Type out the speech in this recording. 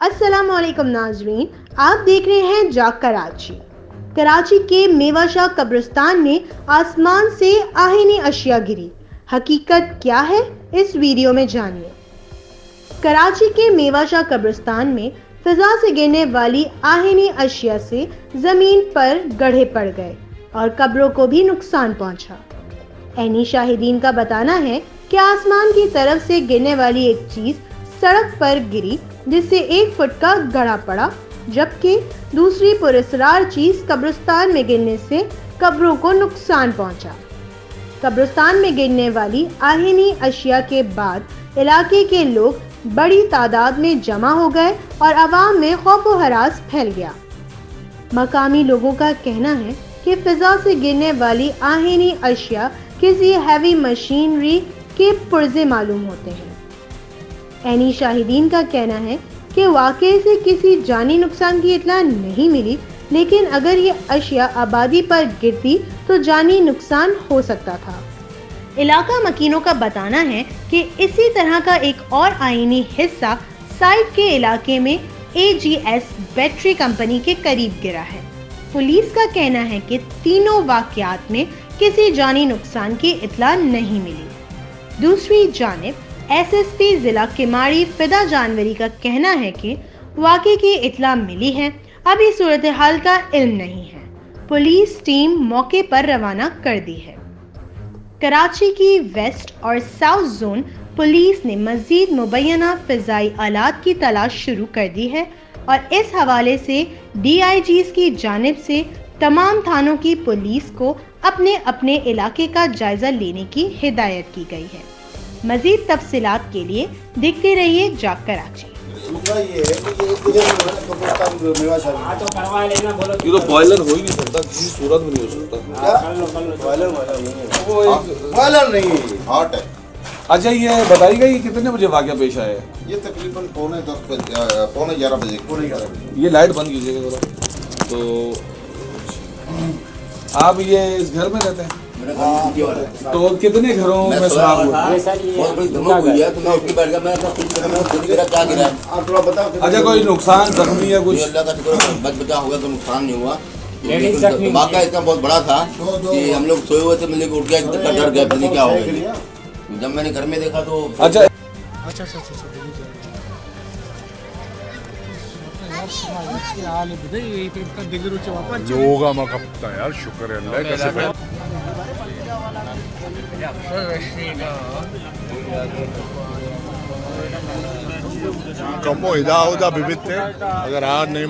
अस्सलाम वालेकुम नाजरीन, आप देख रहे हैं जाग कराची। कराची के मेवाशाह कब्रिस्तान में आसमान से आहीनी अशिया गिरी, हकीकत क्या है इस वीडियो में जानिए। कराची के मेवाशाह कब्रिस्तान में फिजा से गिरने वाली आहीनी अशिया से जमीन पर गड्ढे पड़ गए और कब्रों को भी नुकसान पहुंचा। ऐनी शाहिदीन का बताना है कि आसमान की तरफ से गिरने वाली एक चीज सड़क पर गिरी, जिससे 1 फुट का गड्ढा पड़ा, जबकि दूसरी पुरस्कार चीज कब्रिस्तान में गिरने से कब्रों को नुकसान पहुंचा। कब्रिस्तान में गिरने वाली आहीनी अशिया के बाद इलाके के लोग बड़ी तादाद में जमा हो गए और अवाम में खौफ व हरास फैल गया। मकामी लोगों का कहना है कि फिजा से गिरने वाली आहीनी अशिया किसी हैवी मशीनरी के पुर्जे मालूम होते हैं। ऐनी शाहिदीन का कहना है कि वाकई से किसी जानी नुकसान की इत्तला नहीं मिली, लेकिन अगर ये अशिया आबादी पर गिरती तो जानी नुकसान हो सकता था। इलाका मकीनों का बताना है कि इसी तरह का एक और आईनी हिस्सा साइड के इलाके में AGS बैटरी कंपनी के करीब गिरा है। पुलिस का कहना है कि तीनों वाकयात में किसी जानी नुकसान की इत्तला नहीं मिली। दूसरी जानिब SSP जिला किमाड़ी फिदा जानवरी का कहना है कि वाक़े की इत्तला मिली है, अभी सूरत हाल का इल्म नहीं है। पुलिस टीम मौके पर रवाना कर दी है। कराची की वेस्ट और साउथ जोन पुलिस ने मजीद मुबैना फ़िज़ाई आलात की तलाश शुरू कर दी है और इस हवाले से DIGs की जानिब से तमाम थानों की पुलिस को अपने अपने इलाके का जायजा लेने की हिदायत की गई है। मजीद तफसीलात के लिए देखते रहिए जाग कराची। ये तो बॉयलर हो ही नहीं सकता, किसी सूरत में नहीं हो सकता। बॉयलर नहीं, हॉट है। अच्छा, ये बताइएगा ये कितने बजे वाक़या पेश आया है? ये तकरीबन पौने 11 बजे। ये लाइट बंद कीजिएगा थोड़ा। तो आप ये इस घर में रहते हैं? तो कितने घरों में सुराग हुआ? अच्छा, कोई नुकसान जख्मी या कुछ? अल्लाह का शुक्र बच बचा होगा तो नुकसान नहीं हुआ। वाक़या इतना बहुत बड़ा था कि हम लोग सोए हुए थे, मिलने को उठ गया, डर गया, पता नहीं क्या हो गया। जब मैंने घर में देखा तो अच्छा लोगा मकता यार, शुक्र है अल्लाह कैसे कमो हिदा बिबित थे अगर आज नहीं